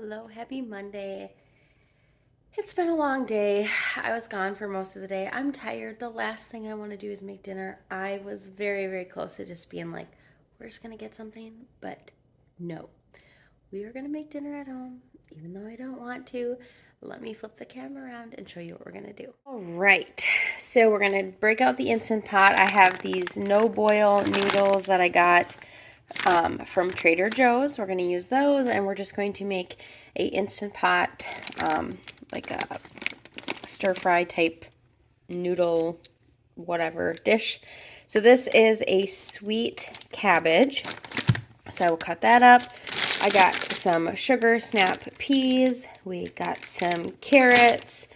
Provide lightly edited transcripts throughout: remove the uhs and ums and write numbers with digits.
Hello, happy Monday. It's been a long day. I was gone for most of the day. I'm tired. The last thing I want to do is make dinner. I was very, very close to just being like, we're just going to get something. But no, we are going to make dinner at home, even though I don't want to. Let me flip the camera around and show you what we're going to do. All right, so we're going to break out the Instant Pot. I have these no-boil noodles that I got from Trader Joe's. We're going to use those, and we're just going to make a Instant Pot, like a stir-fry type noodle whatever dish. So this is a sweet cabbage. So I will cut that up. I got some sugar snap peas. We got some carrots,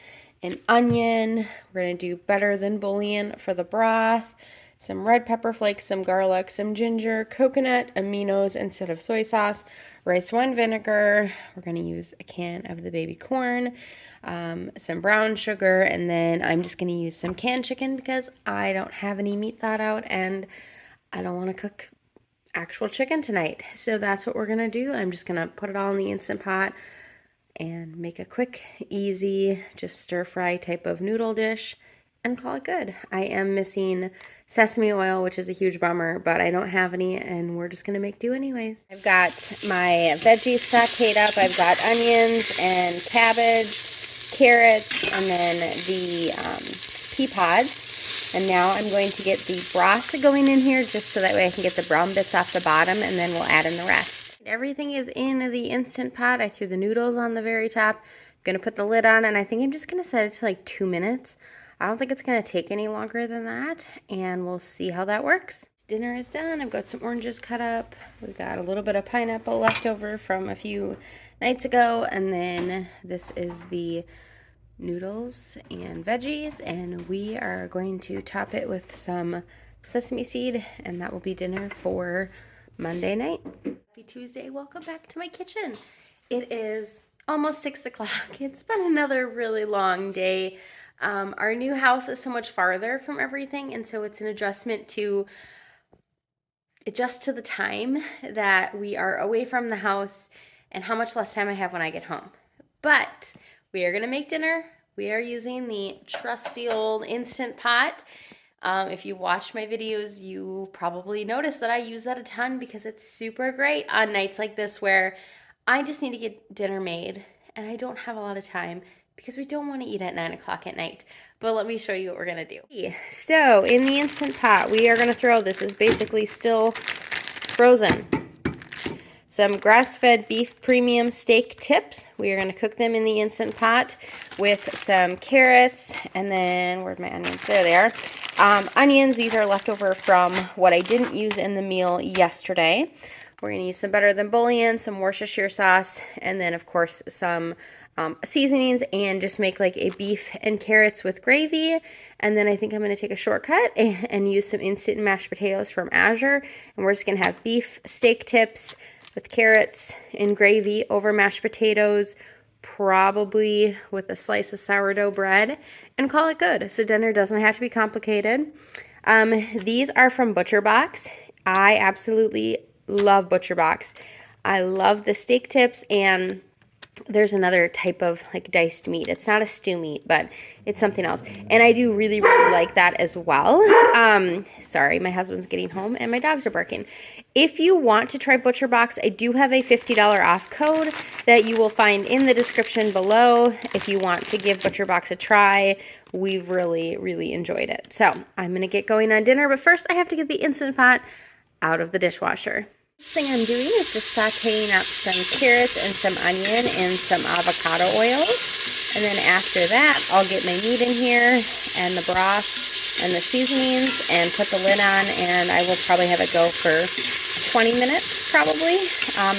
an onion. We're going to do better than bouillon for the broth. Some red pepper flakes, some garlic, some ginger, coconut aminos instead of soy sauce, rice wine vinegar. We're going to use a can of the baby corn, some brown sugar, and then I'm just going to use some canned chicken because I don't have any meat thawed out and I don't want to cook actual chicken tonight. So that's what we're going to do. I'm just going to put it all in the Instant Pot and make a quick, easy, just stir-fry type of noodle dish and call it good. I am missing sesame oil, which is a huge bummer, but I don't have any, and we're just gonna make do anyways. I've got my veggies sauteed up. I've got onions and cabbage, carrots, and then the pea pods. And now I'm going to get the broth going in here just so that way I can get the brown bits off the bottom, and then we'll add in the rest. Everything is in the Instant Pot. I threw the noodles on the very top. I'm gonna put the lid on, and I think I'm just gonna set it to like 2 minutes. I don't think it's going to take any longer than that, and we'll see how that works. Dinner is done. I've got some oranges cut up. We've got a little bit of pineapple left over from a few nights ago, and then this is the noodles and veggies, and we are going to top it with some sesame seed, and that will be dinner for Monday night. Happy Tuesday. Welcome back to my kitchen. It is almost 6 o'clock. It's been another really long day. Our new house is so much farther from everything, and so it's an adjustment to adjust to the time that we are away from the house and how much less time I have when I get home. But we are going to make dinner. We are using the trusty old Instant Pot. If you watch my videos, you probably noticed that I use that a ton because it's super great on nights like this where I just need to get dinner made and I don't have a lot of time because we don't want to eat at 9 o'clock at night. But let me show you what we're going to do. So in the Instant Pot, we are going to throw, this is basically still frozen, some grass-fed beef premium steak tips. We are going to cook them in the Instant Pot with some carrots, and then, where'd my onions? There they are. Onions, these are leftover from what I didn't use in the meal yesterday. We're going to use some better than bouillon, some Worcestershire sauce, and then, of course, some seasonings, and just make like a beef and carrots with gravy. And then I think I'm going to take a shortcut and use some instant mashed potatoes from Azure. And we're just going to have beef steak tips with carrots and gravy over mashed potatoes, probably with a slice of sourdough bread, and call it good. So dinner doesn't have to be complicated. These are from ButcherBox. I absolutely love ButcherBox. I love the steak tips, and there's another type of like diced meat. It's not a stew meat, but it's something else. And I do really, really like that as well. Sorry, my husband's getting home and my dogs are barking. If you want to try ButcherBox, I do have a $50 off code that you will find in the description below. If you want to give ButcherBox a try, we've really, really enjoyed it. So I'm going to get going on dinner, but first I have to get the Instant Pot out of the dishwasher. First thing I'm doing is just sauteing up some carrots and some onion and some avocado oils. And then after that, I'll get my meat in here and the broth and the seasonings and put the lid on, and I will probably have it go for 20 minutes probably.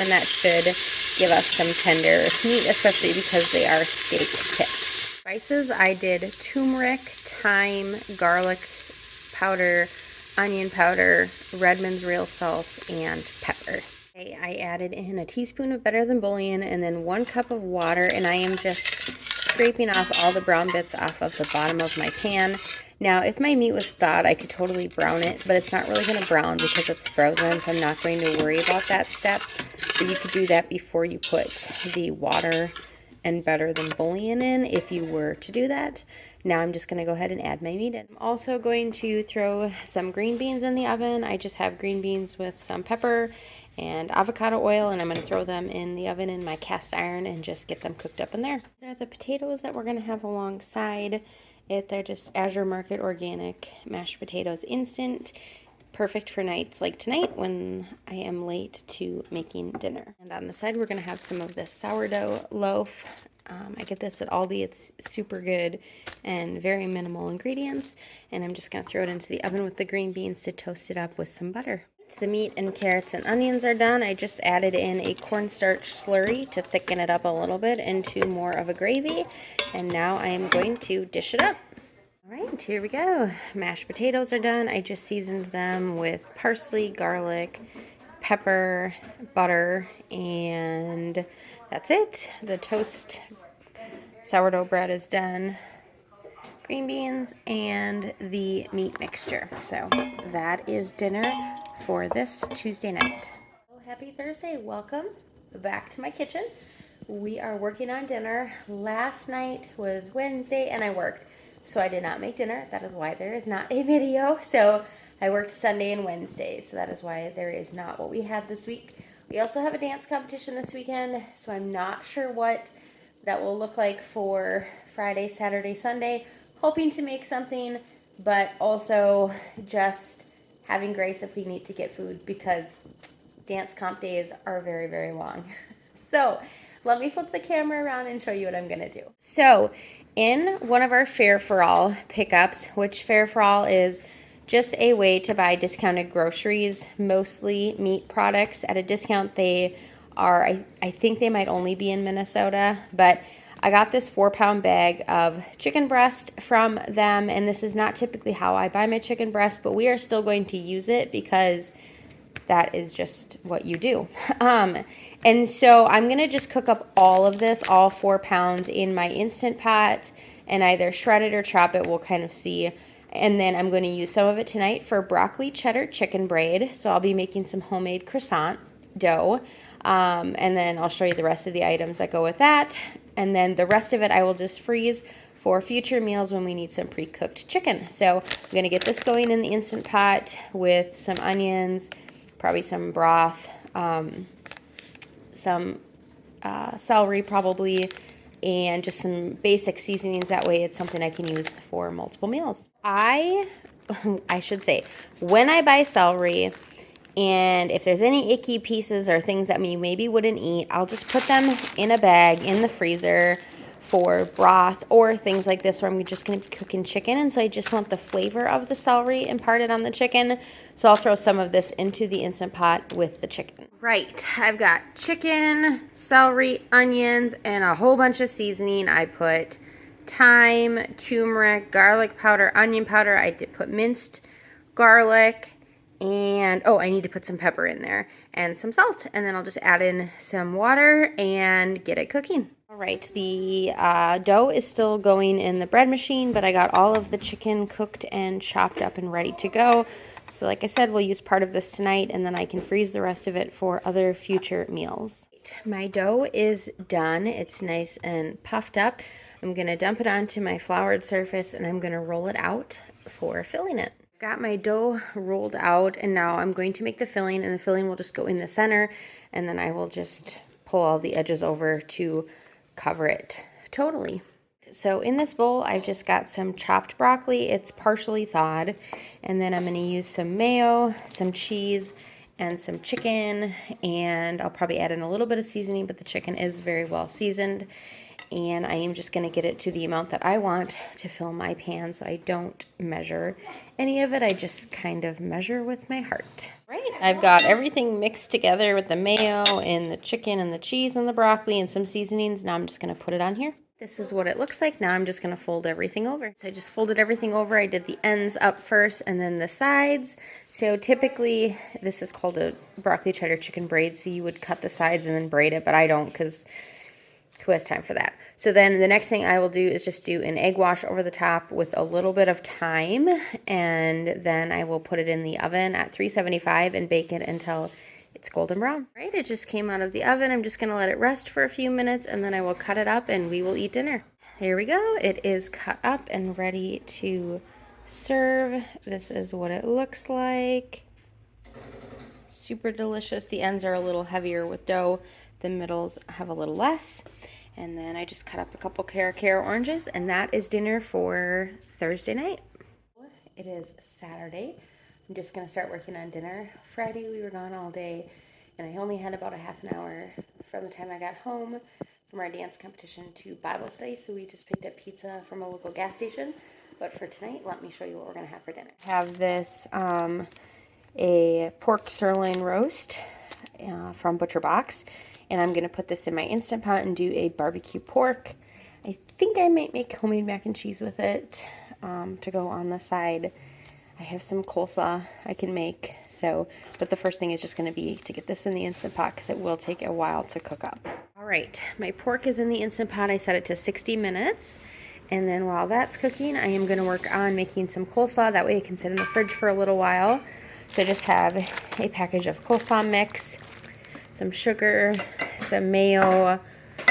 And that should give us some tender meat, especially because they are steak tips. Spices, I did turmeric, thyme, garlic powder, onion powder, Redmond's real salt, and pepper. Okay, I added in a teaspoon of better than bouillon and then 1 cup of water, and I am just scraping off all the brown bits off of the bottom of my pan. Now, if my meat was thawed, I could totally brown it, but it's not really going to brown because it's frozen, so I'm not going to worry about that step. But you could do that before you put the water and better than bouillon in if you were to do that. Now I'm just going to go ahead and add my meat in. I'm also going to throw some green beans in the oven. I just have green beans with some pepper and avocado oil, and I'm going to throw them in the oven in my cast iron and just get them cooked up in there. These are the potatoes that we're going to have alongside it. They're just Azure Market organic mashed potatoes instant. Perfect for nights like tonight when I am late to making dinner. And on the side, we're going to have some of this sourdough loaf. I get this at Aldi. It's super good and very minimal ingredients. And I'm just going to throw it into the oven with the green beans to toast it up with some butter. The meat and carrots and onions are done. I just added in a cornstarch slurry to thicken it up a little bit into more of a gravy. And now I am going to dish it up. All right, here we go. Mashed potatoes are done. I just seasoned them with parsley, garlic, pepper, butter, and that's it. The toast sourdough bread is done. Green beans and the meat mixture. So that is dinner for this Tuesday night. Oh, happy Thursday. Welcome back to my kitchen. We are working on dinner. Last night was Wednesday and I worked. So I did not make dinner. That is why there is not a video. So I worked Sunday and Wednesday. So that is why there is not what we had this week. We also have a dance competition this weekend. So I'm not sure what that will look like for Friday, Saturday, Sunday. Hoping to make something, but also just having grace if we need to get food because dance comp days are very, very long. So let me flip the camera around and show you what I'm going to do. So in one of our Fare for All pickups, which Fare for All is just a way to buy discounted groceries, mostly meat products at a discount. They are, I think they might only be in Minnesota, but I got this 4-pound bag of chicken breast from them, and this is not typically how I buy my chicken breast, but we are still going to use it because that is just what you do. And so I'm going to just cook up all of this, all 4 pounds in my Instant Pot and either shred it or chop it. We'll kind of see. And then I'm going to use some of it tonight for broccoli cheddar chicken braid. So I'll be making some homemade croissant dough. And then I'll show you the rest of the items that go with that. And then the rest of it I will just freeze for future meals when we need some pre-cooked chicken. So I'm going to get this going in the Instant Pot with some onions, probably some broth, some celery probably, and just some basic seasonings. That way it's something I can use for multiple meals. I should say, when I buy celery, and if there's any icky pieces or things that you maybe wouldn't eat, I'll just put them in a bag in the freezer for broth or things like this where I'm just going to be cooking chicken. And so I just want the flavor of the celery imparted on the chicken. So I'll throw some of this into the Instant Pot with the chicken. Right, I've got chicken, celery, onions, and a whole bunch of seasoning. I put thyme, turmeric, garlic powder, onion powder. I did put minced garlic. And, oh, I need to put some pepper in there and some salt. And then I'll just add in some water and get it cooking. All right, the dough is still going in the bread machine, but I got all of the chicken cooked and chopped up and ready to go. So like I said, we'll use part of this tonight, and then I can freeze the rest of it for other future meals. My dough is done. It's nice and puffed up. I'm going to dump it onto my floured surface, and I'm going to roll it out for filling it. Got my dough rolled out, and now I'm going to make the filling, and the filling will just go in the center, and then I will just pull all the edges over to cover it totally. So in this bowl, I've just got some chopped broccoli. It's partially thawed, and then I'm going to use some mayo, some cheese, and some chicken, and I'll probably add in a little bit of seasoning, but the chicken is very well seasoned. And I am just going to get it to the amount that I want to fill my pan, so I don't measure any of it. I just kind of measure with my heart. Right, I've got everything mixed together with the mayo and the chicken and the cheese and the broccoli and some seasonings. Now I'm just going to put it on here. This is what it looks like. Now I'm just going to fold everything over. So I just folded everything over. I did the ends up first and then the sides. So typically this is called a broccoli cheddar chicken braid, so you would cut the sides and then braid it, but I don't because who has time for that? So then the next thing I will do is just do an egg wash over the top with a little bit of thyme, and then I will put it in the oven at 375 and bake it until it's golden brown. All right, it just came out of the oven. I'm just gonna let it rest for a few minutes, and then I will cut it up and we will eat dinner. Here we go. It is cut up and ready to serve. This is what it looks like. Super delicious. The ends are a little heavier with dough. The middles have a little less. And then I just cut up a couple Cara oranges, and that is dinner for Thursday night. It is Saturday. I'm just gonna start working on dinner. Friday we were gone all day, and I only had about a half an hour from the time I got home from our dance competition to Bible study, so we just picked up pizza from a local gas station. But for tonight, let me show you what we're gonna have for dinner. I have this a pork sirloin roast from Butcher Box, and I'm gonna put this in my Instant Pot and do a barbecue pork. I think I might make homemade mac and cheese with it to go on the side. I have some coleslaw I can make, but the first thing is just gonna be to get this in the Instant Pot because it will take a while to cook up. All right, my pork is in the Instant Pot. I set it to 60 minutes. And then while that's cooking, I am gonna work on making some coleslaw. That way it can sit in the fridge for a little while. So I just have a package of coleslaw mix, some sugar, some mayo,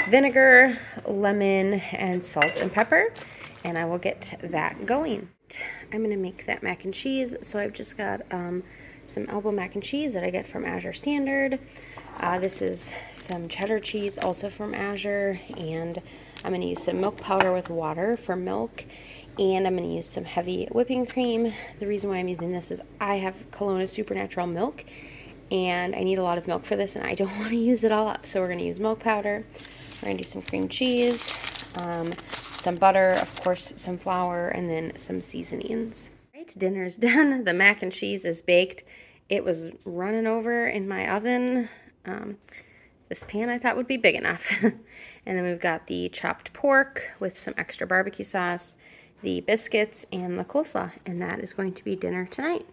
vinegar, lemon, and salt and pepper. And I will get that going. I'm gonna make that mac and cheese. So I've just got some elbow mac and cheese that I get from Azure Standard. This is some cheddar cheese also from Azure, and I'm going to use some milk powder with water for milk, and I'm going to use some heavy whipping cream. The reason why I'm using this is I have Kelowna Supernatural milk, and I need a lot of milk for this, and I don't want to use it all up, so we're going to use milk powder. We're going to do some cream cheese, some butter, of course, some flour, and then some seasonings. All right, dinner's done. The mac and cheese is baked. It was running over in my oven. This pan I thought would be big enough. And then we've got the chopped pork with some extra barbecue sauce, the biscuits, and the coleslaw. And that is going to be dinner tonight.